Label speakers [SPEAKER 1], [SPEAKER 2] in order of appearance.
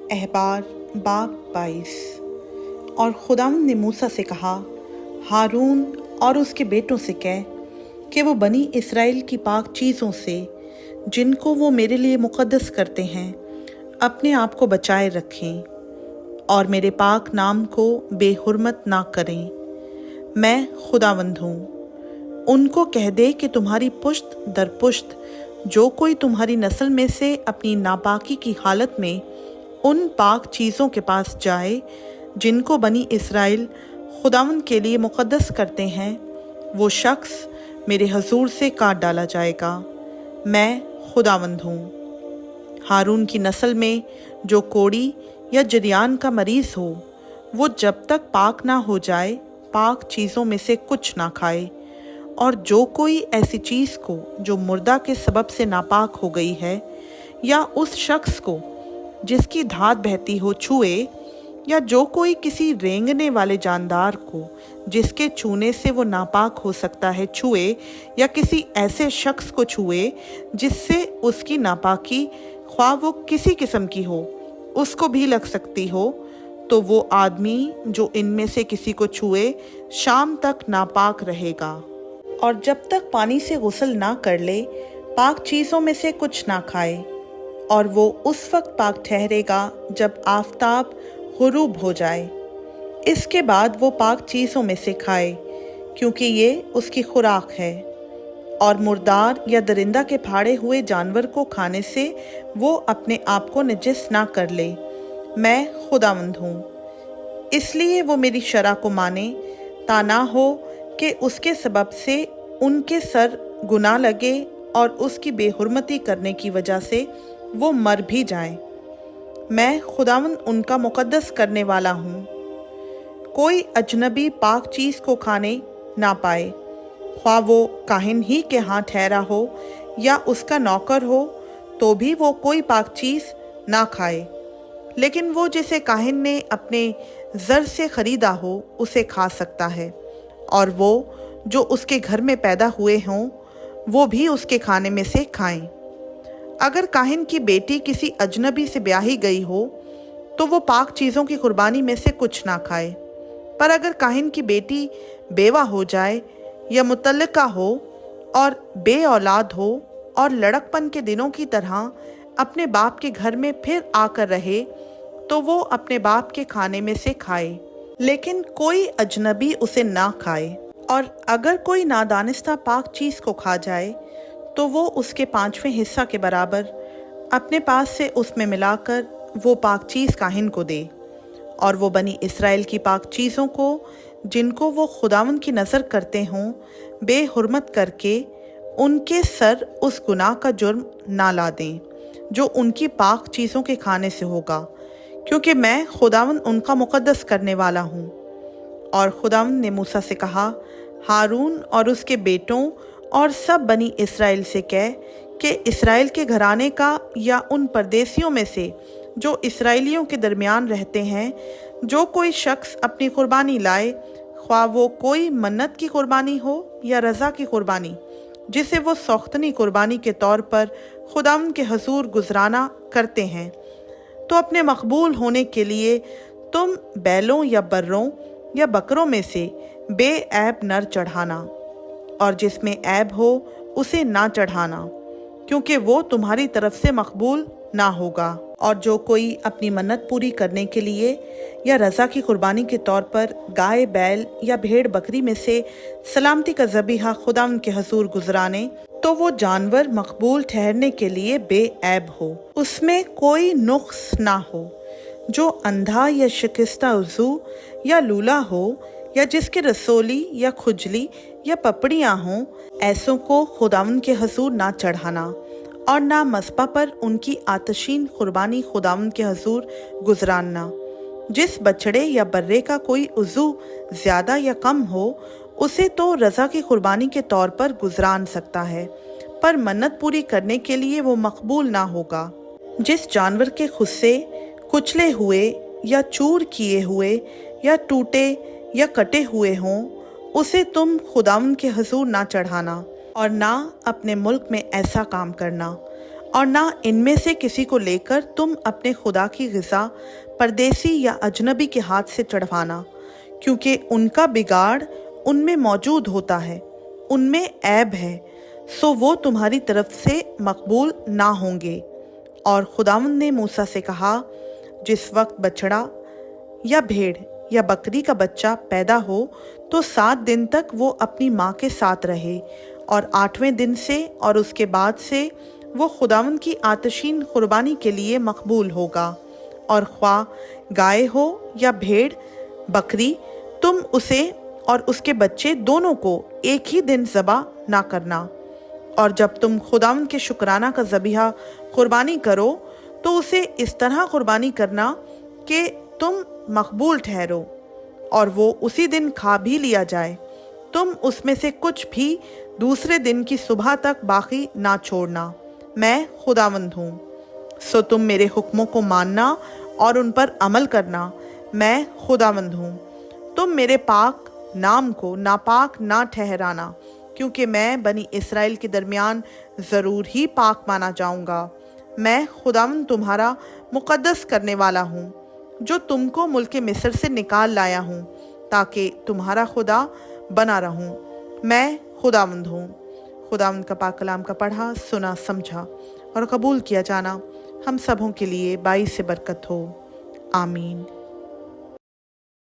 [SPEAKER 1] अहबार बाब 22। और खुदावंद ने मूसा से कहा, हारून और उसके बेटों से कह कि वो बनी इसराइल की पाक चीज़ों से जिनको वो मेरे लिए मुक़द्दस करते हैं अपने आप को बचाए रखें और मेरे पाक नाम को बेहुरमत ना करें। मैं खुदावंद हूँ। उनको कह दे कि तुम्हारी पुश्त दर पुश्त जो कोई तुम्हारी नस्ल में से अपनी नापाकी की हालत में उन पाक चीज़ों के पास जाए जिनको बनी इसराइल खुदावंद के लिए मुक़द्दस करते हैं, वो शख्स मेरे हजूर से काट डाला जाएगा। मैं खुदावंद हूँ। हारून की नस्ल में जो कोड़ी या जरियान का मरीज़ हो, वो जब तक पाक ना हो जाए पाक चीज़ों में से कुछ ना खाए। और जो कोई ऐसी चीज़ को जो मुर्दा के सबब से नापाक हो गई है या उस शख्स को जिसकी धात बहती हो छुए, या जो कोई किसी रेंगने वाले जानदार को जिसके छूने से वो नापाक हो सकता है छुए, या किसी ऐसे शख्स को छुए जिससे उसकी नापाकी ख्वाह वो किसी किस्म की हो उसको भी लग सकती हो, तो वो आदमी जो इनमें से किसी को छुए शाम तक नापाक रहेगा। और जब तक पानी से गुस्ल ना कर ले पाक चीज़ों में से कुछ ना खाए। और वो उस वक्त पाक ठहरेगा जब आफताब गुरूब हो जाए। इसके बाद वो पाक चीज़ों में से खाए, क्योंकि ये उसकी खुराक है। और मुर्दार या दरिंदा के फाड़े हुए जानवर को खाने से वो अपने आप को नजिस ना कर ले। मैं खुदावंद हूँ। इसलिए वो मेरी शरह को माने, ता ना हो कि उसके सबब से उनके सर गुनाह लगे और उसकी बेहुरमती करने की वजह से वो मर भी जाएं। मैं खुदावंद उनका मुक़द्दस करने वाला हूँ। कोई अजनबी पाक चीज़ को खाने ना पाए, ख्वाह वो काहिन ही के हाथ ठहरा हो या उसका नौकर हो, तो भी वो कोई पाक चीज़ ना खाए। लेकिन वो जिसे काहिन ने अपने ज़र से ख़रीदा हो उसे खा सकता है, और वो जो उसके घर में पैदा हुए हों वो भी उसके खाने में से खाएं। अगर काहिन की बेटी किसी अजनबी से ब्याही गई हो तो वो पाक चीज़ों की कुर्बानी में से कुछ ना खाए। पर अगर काहिन की बेटी बेवा हो जाए या मुतल्लिका हो और बे औलाद हो और लड़कपन के दिनों की तरह अपने बाप के घर में फिर आकर रहे, तो वो अपने बाप के खाने में से खाए, लेकिन कोई अजनबी उसे ना खाए। और अगर कोई नादानिस्ता पाक चीज़ को खा जाए तो वो उसके 5वें हिस्सा के बराबर अपने पास से उसमें मिलाकर वो पाक चीज़ काहिन को दे। और वो बनी इसराइल की पाक चीज़ों को जिनको वो खुदावंद की नज़र करते हों बेहुरमत करके उनके सर उस गुनाह का जुर्म ना ला दें जो उनकी पाक चीज़ों के खाने से होगा, क्योंकि मैं खुदावंद उनका मुक़द्दस करने वाला हूँ। और खुदावंद ने मूसा से कहा, हारून और उसके बेटों और सब बनी इसराइल से कह कि इसराइल के घराने का या उन परदेसियों में से जो इसराइलियों के दरमियान रहते हैं, जो कोई शख्स अपनी कुर्बानी लाए, ख्वाह वो कोई मन्नत की कुर्बानी हो या रज़ा की कुर्बानी, जिसे वो सौख्तनी कुर्बानी के तौर पर खुदावंद के हजूर गुजराना करते हैं, तो अपने मकबूल होने के लिए तुम बैलों या बर्रों या बकरों में से बेऐब नर चढ़ाना, और जिसमें ऐब हो उसे ना चढ़ाना, क्योंकि वो तुम्हारी तरफ से मकबूल ना होगा। और जो कोई अपनी मन्नत पूरी करने के लिए या रज़ा की कुर्बानी के तौर पर गाय बैल या भेड़ बकरी में से सलामती का ज़बीहा खुदावंद के हजूर गुजराने, तो वो जानवर मकबूल ठहरने के लिए बेऐब हो, उसमें कोई नुक्स ना हो। जो अंधा या शिकस्ता उज़ू या लूला हो, या जिसके रसोली या खुजली या पपड़ियाँ हों, ऐसों को खुदावंद के हजूर ना चढ़ाना। और ना मस्बा पर उनकी आतशीन कुर्बानी खुदावंद के हजूर गुजराना। जिस बछड़े या बर्रे का कोई उज़ू ज़्यादा या कम हो उसे तो रज़ा की कुर्बानी के तौर पर गुजरान सकता है, पर मन्नत पूरी करने के लिए वो मकबूल ना होगा। जिस जानवर के खुस्से कुचले हुए या चूर किए हुए या टूटे या कटे हुए हों, उसे तुम खुदावंद के हजूर ना चढ़ाना, और ना अपने मुल्क में ऐसा काम करना। और ना इनमें से किसी को लेकर तुम अपने खुदा की ग़िज़ा परदेसी या अजनबी के हाथ से चढ़वाना, क्योंकि उनका बिगाड़ उनमें मौजूद होता है, उनमें ऐब है, सो वो तुम्हारी तरफ से मकबूल ना होंगे। और खुदावंद ने मूसा से कहा, जिस वक्त बछड़ा या भेड़ या बकरी का बच्चा पैदा हो तो 7 दिन तक वो अपनी माँ के साथ रहे, और 8वें दिन से और उसके बाद से वो खुदावंद की आतशीन कुर्बानी के लिए मकबूल होगा। और ख्वाह गाय हो या भेड़ बकरी, तुम उसे और उसके बच्चे दोनों को एक ही दिन ज़बह ना करना। और जब तुम खुदावंद के शुक्राना का ज़बीहा कुर्बानी करो तो उसे इस तरह कुर्बानी करना कि तुम मकबूल ठहरो और वो उसी दिन खा भी लिया जाए। तुम उसमें से कुछ भी दूसरे दिन की सुबह तक बाकी ना छोड़ना। मैं खुदावंद हूँ। सो तुम मेरे हुक्मों को मानना और उन पर अमल करना। मैं खुदावंद हूँ। तुम मेरे पाक नाम को नापाक ना ठहराना, क्योंकि मैं बनी इसराइल के दरमियान ज़रूर ही पाक माना जाऊँगा। मैं खुदावंद तुम्हारा मुक़द्दस करने वाला हूँ, जो तुमको मुल्क मिस्र से निकाल लाया हूँ, ताकि तुम्हारा खुदा बना रहूँ। मैं खुदावंद हूँ। खुदावंद का पाक कलाम का पढ़ा, सुना, समझा और कबूल किया जाना हम सबों के लिए बाइस से बरकत हो। आमीन।